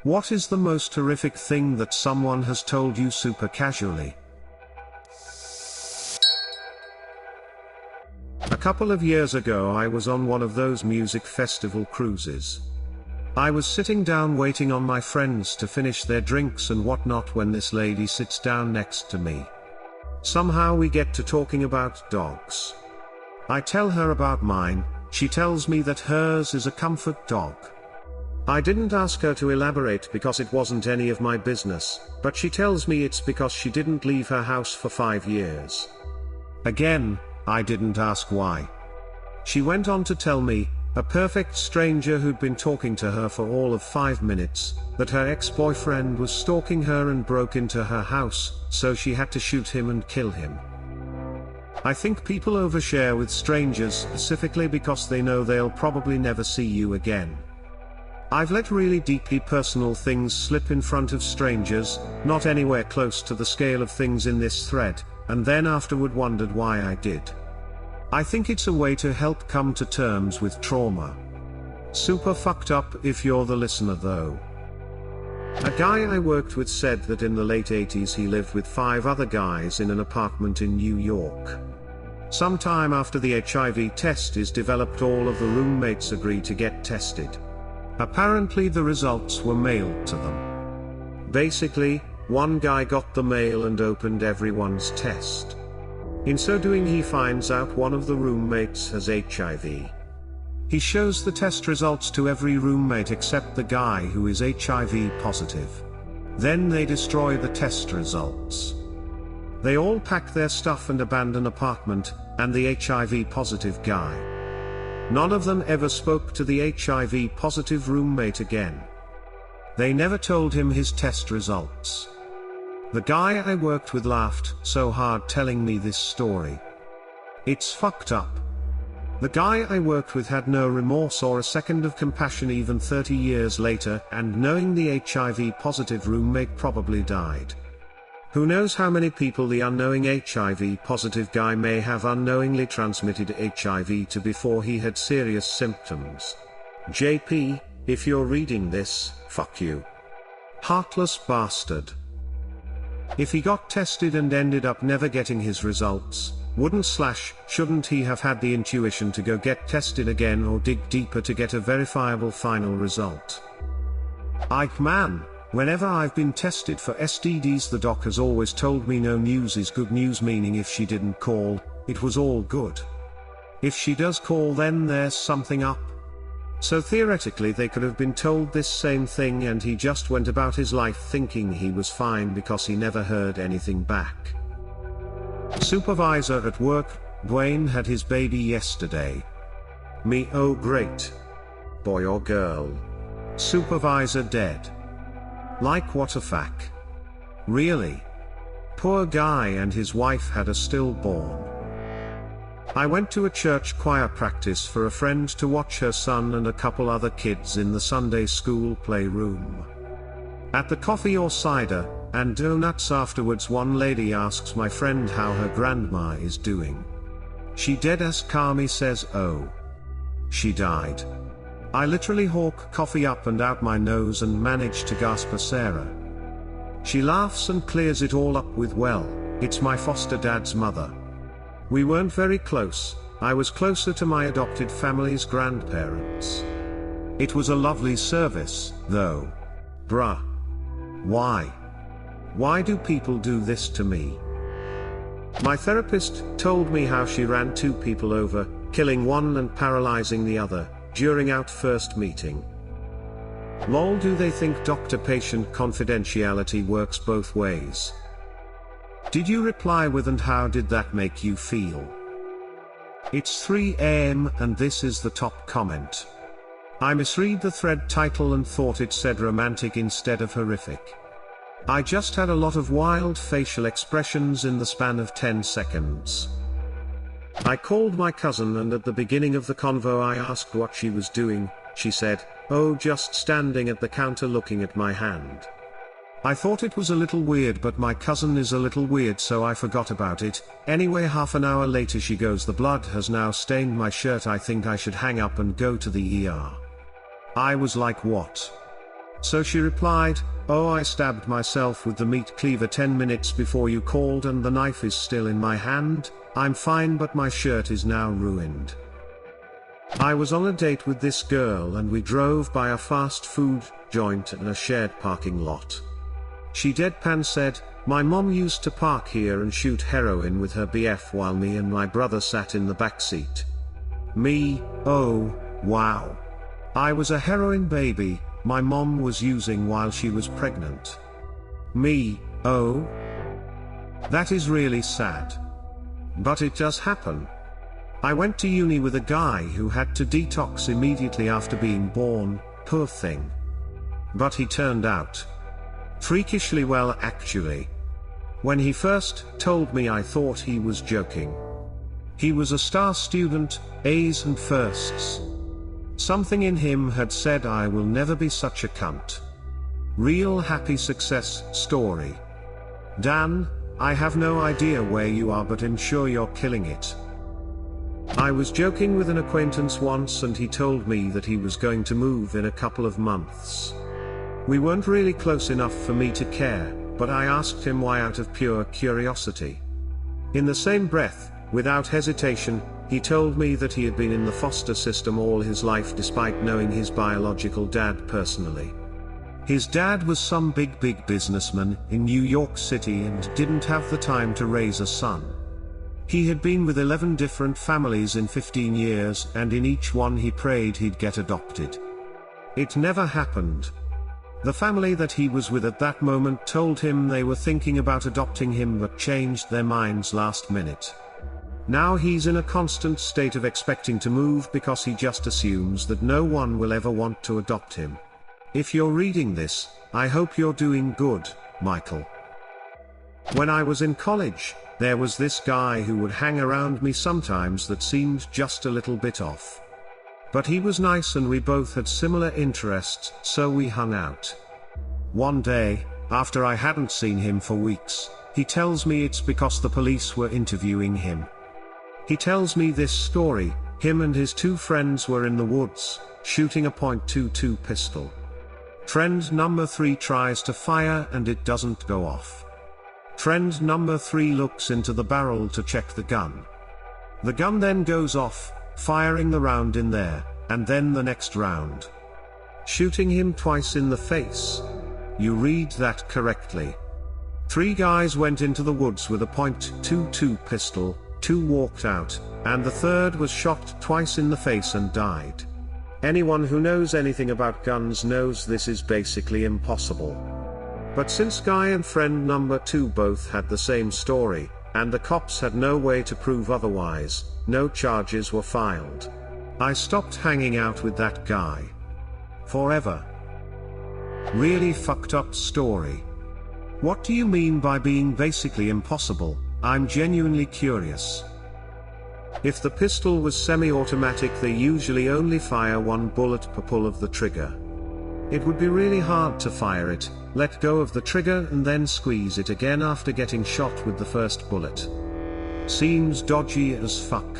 What is the most horrific thing that someone has told you super casually? A couple of years ago I was on one of those music festival cruises. I was sitting down waiting on my friends to finish their drinks and whatnot when this lady sits down next to me. Somehow we get to talking about dogs. I tell her about mine, she tells me that hers is a comfort dog. I didn't ask her to elaborate because it wasn't any of my business, but she tells me it's because she didn't leave her house for 5 years. Again, I didn't ask why. She went on to tell me, a perfect stranger who'd been talking to her for all of 5 minutes, that her ex-boyfriend was stalking her and broke into her house, so she had to shoot him and kill him. I think people overshare with strangers specifically because they know they'll probably never see you again. I've let really deeply personal things slip in front of strangers, not anywhere close to the scale of things in this thread, and then afterward wondered why I did. I think it's a way to help come to terms with trauma. Super fucked up if you're the listener though. A guy I worked with said that in the late 80s he lived with 5 other guys in an apartment in New York. Sometime after the HIV test is developed, all of the roommates agree to get tested. Apparently the results were mailed to them. Basically, one guy got the mail and opened everyone's test. In so doing he finds out one of the roommates has HIV. He shows the test results to every roommate except the guy who is HIV positive. Then they destroy the test results. They all pack their stuff and abandon apartment, and the HIV positive guy. None of them ever spoke to the HIV positive roommate again. They never told him his test results. The guy I worked with laughed so hard telling me this story. It's fucked up. The guy I worked with had no remorse or a second of compassion even 30 years later, and knowing the HIV positive roommate probably died. Who knows how many people the unknowing HIV positive guy may have unknowingly transmitted HIV to before he had serious symptoms. JP, if you're reading this, fuck you. Heartless bastard. If he got tested and ended up never getting his results, shouldn't he have had the intuition to go get tested again or dig deeper to get a verifiable final result? Ike man. Whenever I've been tested for STDs, the doc has always told me no news is good news, meaning if she didn't call, it was all good. If she does call, then there's something up. So theoretically they could have been told this same thing and he just went about his life thinking he was fine because he never heard anything back. Supervisor at work, Dwayne had his baby yesterday. Me, oh great. Boy or girl. Supervisor dead. Like what a fuck. Really? Poor guy and his wife had a stillborn. I went to a church choir practice for a friend to watch her son and a couple other kids in the Sunday school playroom. At the coffee or cider and donuts afterwards, one lady asks my friend how her grandma is doing. She dead as calmly says, "Oh. She died." I literally hawk coffee up and out my nose and manage to gasp a Sarah. She laughs and clears it all up with, "Well, it's my foster dad's mother. We weren't very close, I was closer to my adopted family's grandparents. It was a lovely service, though. Bruh. Why? Why do people do this to me?" My therapist told me how she ran 2 people over, killing one and paralyzing the other, during our first meeting. Lol, do they think doctor-patient confidentiality works both ways? Did you reply with, "And how did that make you feel?" It's 3 AM and this is the top comment. I misread the thread title and thought it said romantic instead of horrific. I just had a lot of wild facial expressions in the span of 10 seconds. I called my cousin and at the beginning of the convo I asked what she was doing. She said, "Oh, just standing at the counter looking at my hand." I thought it was a little weird, but my cousin is a little weird, so I forgot about it. Anyway, half an hour later she goes, "The blood has now stained my shirt. I think I should hang up and go to the ER." I was like, "What? So she replied, "Oh, I stabbed myself with the meat cleaver 10 minutes before you called and the knife is still in my hand. I'm fine but my shirt is now ruined." I was on a date with this girl and we drove by a fast food joint in a shared parking lot. She deadpan said, "My mom used to park here and shoot heroin with her BF while me and my brother sat in the back seat." Me, oh, wow. I was a heroin baby, my mom was using while she was pregnant. Me, oh. That is really sad. But it does happen. I went to uni with a guy who had to detox immediately after being born, poor thing. But he turned out freakishly well actually. When he first told me I thought he was joking. He was a star student, A's and firsts. Something in him had said I will never be such a cunt. Real happy success story. Dan, I have no idea where you are but I'm sure you're killing it. I was joking with an acquaintance once and he told me that he was going to move in a couple of months. We weren't really close enough for me to care, but I asked him why out of pure curiosity. In the same breath, without hesitation, he told me that he had been in the foster system all his life despite knowing his biological dad personally. His dad was some big businessman in New York City and didn't have the time to raise a son. He had been with 11 different families in 15 years and in each one he prayed he'd get adopted. It never happened. The family that he was with at that moment told him they were thinking about adopting him but changed their minds last minute. Now he's in a constant state of expecting to move because he just assumes that no one will ever want to adopt him. If you're reading this, I hope you're doing good, Michael. When I was in college, there was this guy who would hang around me sometimes that seemed just a little bit off. But he was nice and we both had similar interests, so we hung out. One day, after I hadn't seen him for weeks, he tells me it's because the police were interviewing him. He tells me this story: him and his two friends were in the woods, shooting a .22 pistol. Friend number 3 tries to fire and it doesn't go off. Friend number 3 looks into the barrel to check the gun. The gun then goes off, firing the round in there, and then the next round, shooting him twice in the face. You read that correctly. 3 guys went into the woods with a .22 pistol, 2 walked out, and the third was shot twice in the face and died. Anyone who knows anything about guns knows this is basically impossible. But since guy and friend number 2 both had the same story, and the cops had no way to prove otherwise, no charges were filed. I stopped hanging out with that guy. Forever. Really fucked up story. What do you mean by being basically impossible? I'm genuinely curious. If the pistol was semi-automatic, they usually only fire 1 bullet per pull of the trigger. It would be really hard to fire it, let go of the trigger and then squeeze it again after getting shot with the first bullet. Seems dodgy as fuck.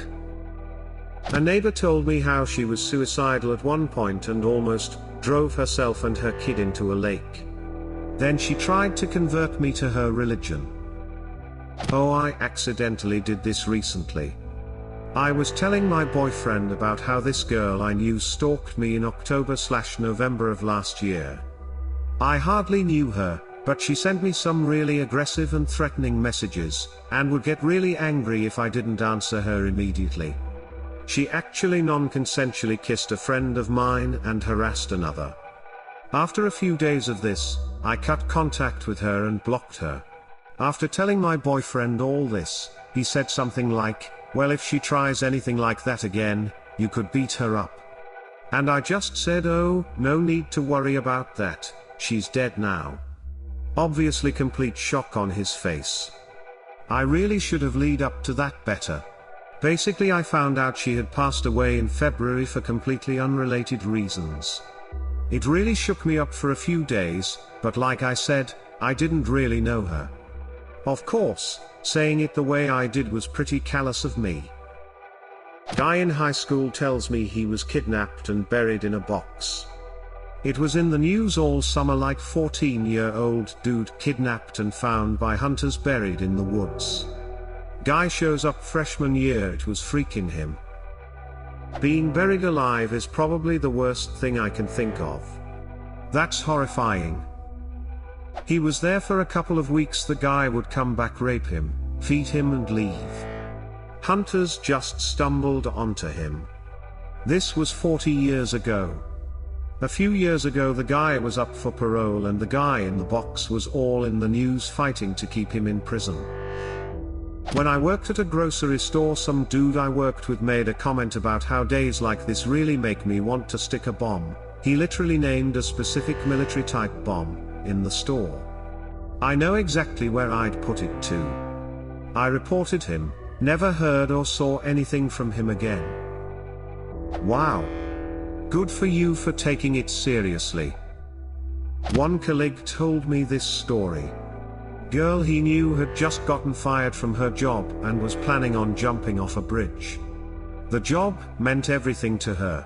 A neighbor told me how she was suicidal at one point and almost drove herself and her kid into a lake. Then she tried to convert me to her religion. Oh, I accidentally did this recently. I was telling my boyfriend about how this girl I knew stalked me in October/November of last year. I hardly knew her, but she sent me some really aggressive and threatening messages, and would get really angry if I didn't answer her immediately. She actually non-consensually kissed a friend of mine and harassed another. After a few days of this, I cut contact with her and blocked her. After telling my boyfriend all this, he said something like, "Well, if she tries anything like that again, you could beat her up." And I just said, "Oh, no need to worry about that, she's dead now." Obviously complete shock on his face. I really should have led up to that better. Basically I found out she had passed away in February for completely unrelated reasons. It really shook me up for a few days, but like I said, I didn't really know her. Of course, saying it the way I did was pretty callous of me. Guy in high school tells me he was kidnapped and buried in a box. It was in the news all summer, like 14-year-old dude kidnapped and found by hunters buried in the woods. Guy shows up freshman year, it was freaking him. Being buried alive is probably the worst thing I can think of. That's horrifying. He was there for a couple of weeks, the guy would come back, rape him, feed him and leave. Hunters just stumbled onto him. This was 40 years ago. A few years ago the guy was up for parole and the guy in the box was all in the news fighting to keep him in prison. When I worked at a grocery store, some dude I worked with made a comment about how days like this really make me want to stick a bomb. He literally named a specific military type bomb in the store. I know exactly where I'd put it to. I reported him, never heard or saw anything from him again. Wow. Good for you for taking it seriously. One colleague told me this story. Girl he knew had just gotten fired from her job and was planning on jumping off a bridge. The job meant everything to her.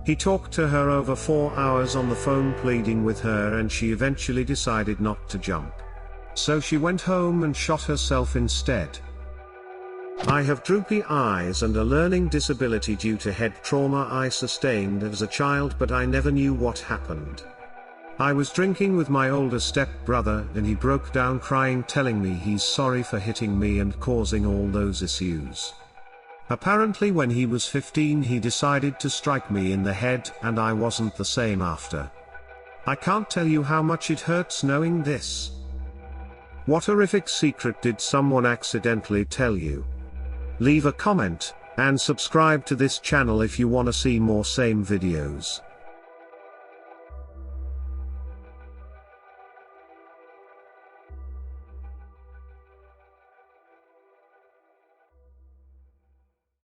He talked to her over 4 hours on the phone, pleading with her, and she eventually decided not to jump. So she went home and shot herself instead. I have droopy eyes and a learning disability due to head trauma I sustained as a child, but I never knew what happened. I was drinking with my older stepbrother and he broke down crying, telling me he's sorry for hitting me and causing all those issues. Apparently when he was 15 he decided to strike me in the head and I wasn't the same after. I can't tell you how much it hurts knowing this. What horrific secret did someone accidentally tell you? Leave a comment, and subscribe to this channel if you wanna see more same videos.